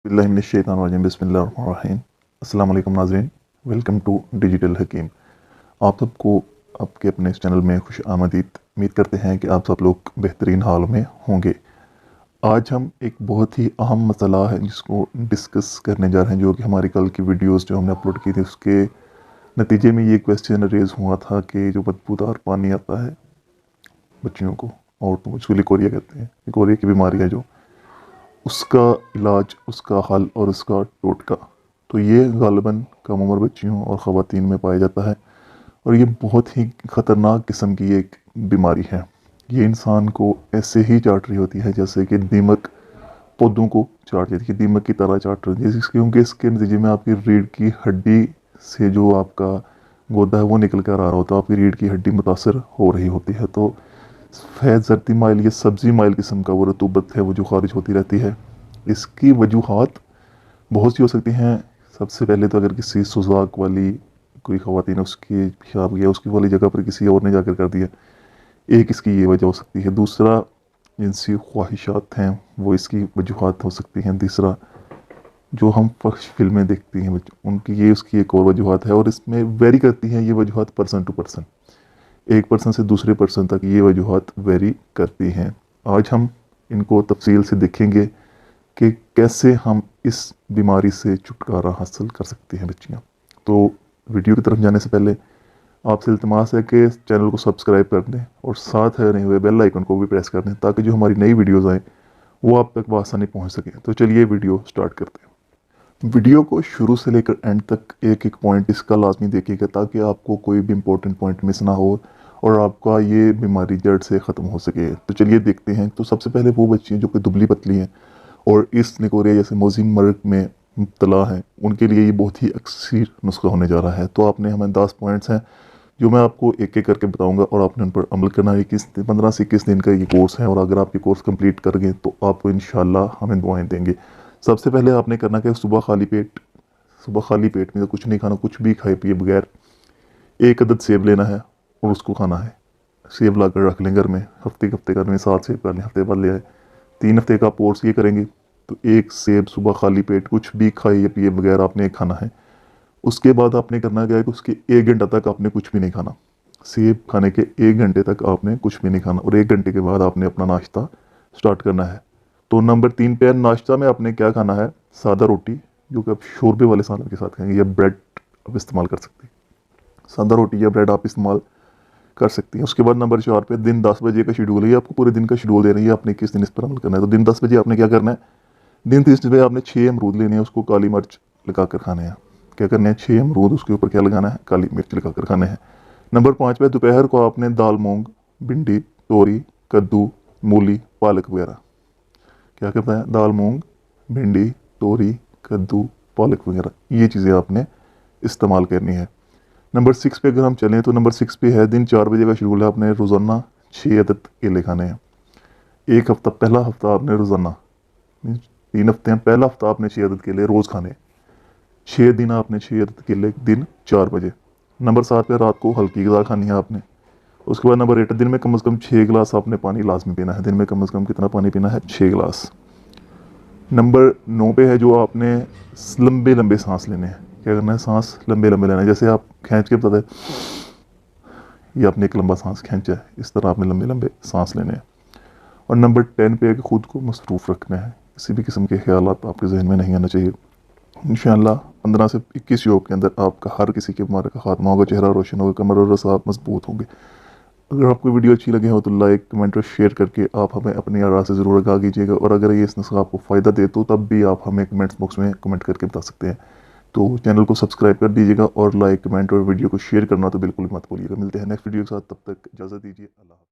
बिस्मिल्लाहिर्रहमानिर्रहीम बिस्मिल्लाहिर्रहमानिर्रहीम। अस्सलाम वालेकुम नाज़रीन, वेलकम टू डिजिटल हकीम। आप सबको आपके अपने इस चैनल में खुश आमदीद। उम्मीद करते हैं कि आप सब लोग बेहतरीन हाल में होंगे। आज हम एक बहुत ही अहम मसला है जिसको डिस्कस करने जा रहे हैं, जो कि हमारी कल की वीडियोस जो हमने अपलोड की थी उसके नतीजे में ये क्वेश्चन रेज़ हुआ था कि जो बदबूदार पानी आता है बच्चियों को, और तो उसको लिकोरिया कहते हैं, लिकोरिया की बीमारी है जो, उसका इलाज, उसका हल और उसका टोटका, तो ये ग़ालिबन कम उम्र बच्चियों और ख़वातीन में पाया जाता है। और ये बहुत ही ख़तरनाक किस्म की एक बीमारी है। ये इंसान को ऐसे ही चाट रही होती है जैसे कि दीमक पौधों को चाट देती है, दीमक की तरह चाट रही है, क्योंकि इसके नतीजे में आपकी रीढ़ की हड्डी से जो आपका गोदा है वो निकल कर आ रहा होता है, आपकी रीढ़ की हड्डी मुतासर हो रही होती है। तो सफ़ेद जर्दी माइल, ये सब्ज़ी माइल किस्म का वो रतूबत है वो जो खारिज होती रहती है। इसकी वजूहात बहुत सी हो सकती हैं। सबसे पहले तो अगर किसी सुजाक वाली कोई ख़वातीन उसकी पेशाब गया उसकी वाली जगह पर किसी और ने जाकर कर दिया, एक इसकी ये वजह हो सकती है। दूसरा, जिनसी ख्वाहिशात हैं वो इसकी वजूहात हो सकती हैं। तीसरा, जो हम फख्श फिल्में देखती हैं उनकी ये उसकी एक और वजूहात है, और इसमें वेरी करती हैं ये वजूहात पर्सन टू पर्सन, एक पर्सन से दूसरे पर्सन तक ये वजूहात वेरी करती हैं। आज हम इनको तफसील से देखेंगे कि कैसे हम इस बीमारी से छुटकारा हासिल कर सकते हैं बच्चियाँ। तो वीडियो की तरफ जाने से पहले आपसे इल्तिमास है कि चैनल को सब्सक्राइब कर दें और साथ रहने हुए बेल आइकन को भी प्रेस कर दें, ताकि जो हमारी नई वीडियोज़ आएँ वो आप तक बआसानी पहुँच सकें। तो चलिए वीडियो स्टार्ट करते हैं। वीडियो को शुरू से लेकर एंड तक एक एक पॉइंट इसका लाजमी देखिएगा, ताकि आपको कोई भी इम्पोर्टेंट पॉइंट मिस ना हो और आपका ये बीमारी जड़ से ख़त्म हो सके। तो चलिए देखते हैं। तो सबसे पहले वो बच्चियाँ जो कि दुबली पतली हैं और इस निकोरिया जैसे मोज़िम मर्ग में मुब्तला हैं, उनके लिए ये बहुत ही अक्सर नुस्खा होने जा रहा है। तो आपने हमें 10 पॉइंट्स हैं जो मैं आपको एक एक करके बताऊंगा, और आपने उन पर अमल करना है। 15 से 21 दिन का ये कोर्स है, और अगर आप ये कोर्स कंप्लीट कर गए तो आपको इंशाल्लाह हमें दुआएं देंगे। सबसे पहले आपने करना कि सुबह खाली पेट में तो कुछ नहीं खाना, कुछ भी खाए पिए बगैर 1 अदद सेब लेना है और उसको खाना है। सेब ला कर रख लें घर में, हफ्ते कर लें, 7 सेब कर लें, हफ्ते भर ले आए। 3 हफ्ते का कोर्स ये करेंगे तो 1 सेब सुबह खाली पेट कुछ भी खाए या पिए बगैर आपने खाना है। उसके बाद आपने करना क्या है कि उसके 1 घंटा तक आपने कुछ भी नहीं खाना। सेब खाने के 1 घंटे तक आपने कुछ भी नहीं खाना, और 1 घंटे के बाद आपने अपना नाश्ता स्टार्ट करना है। तो नंबर 3 पे नाश्ता में आपने क्या खाना है, सादा रोटी, जो कि आप शोरबे वाले सालन के साथ खाएंगे, या ब्रेड आप इस्तेमाल कर सकते हैं। सादा रोटी या ब्रेड आप इस्तेमाल कर सकती हैं। उसके बाद नंबर 4 पे दिन 10 बजे का शेड्यूल है, ये आपको पूरे दिन का शेड्यूल दे रही है, आपने किस दिन इस पर अमल करना है। तो दिन 10 बजे आपने क्या करना है, दिन 30 बजे आपने 6 अमरूद लेने हैं, उसको काली मिर्च लगा कर खाने हैं। क्या करने हैं, 6 अमरूद, उसके ऊपर क्या लगाना है, काली मिर्च लगा कर खाने हैं। नंबर 5 पे दोपहर को आपने दाल, मूंग, भिंडी, तोरी, कद्दू, मूली, पालक वगैरह, क्या करता है, दाल, मूंग, भिंडी, तोरी, कद्दू, पालक वगैरह, ये चीज़ें आपने इस्तेमाल करनी है। नंबर 6 पे अगर हम चलें तो नंबर 6 पे है दिन 4 बजे का शेड्यूल है, आपने रोज़ाना 6 अदद केले खाने हैं। एक हफ्ता, पहला हफ्ता आपने रोज़ाना, 3 हफ्ते हैं, पहला हफ्ता आपने 6 अदद केले रोज़ खाने, 6 दिन आपने 6 अदद केले दिन 4 बजे। नंबर 7 पे रात को हल्की ग़िज़ा खानी है आपने। उसके बाद नंबर 8, दिन में कम से कम 6 गिलास आपने पानी लाजमी पीना है। दिन में कम से कम कितना पानी पीना है, 6 गिलास। नंबर 9 पे है जो आपने लंबे लंबे सांस लेने हैं। क्या करना है, सांस लंबे लंबे लेना है, जैसे आप खींच के बताते हैं ये आपने एक लंबा सांस खींचा है, इस तरह आपने लंबे लंबे सांस लेने हैं। और नंबर 10 पे है कि खुद को मसरूफ़ रखना है, किसी भी किस्म के ख्यालात आपके जहन में नहीं आना चाहिए। इंशाअल्लाह 15 से 21 योग के अंदर आपका हर किसी के बीमारी का खात्मा होगा, चेहरा रोशन होगा, कमर और रसा मजबूत होंगे। अगर आपको वीडियो अच्छी लगे हो तो लाइक, कमेंट और शेयर करके आप हमें अपनी आराज़ से ज़रूर आगाह कीजिएगा, और अगर ये इस नुस्खा आपको फ़ायदा दे तो तब भी आप हमें कमेंट्स बॉक्स में कमेंट करके बता सकते हैं। तो चैनल को सब्सक्राइब कर दीजिएगा, और लाइक, कमेंट और वीडियो को शेयर करना तो बिल्कुल मत भूलिएगा। मिलते हैं नेक्स्ट वीडियो के साथ, तब तक इजाज़त दीजिए, अल्लाह।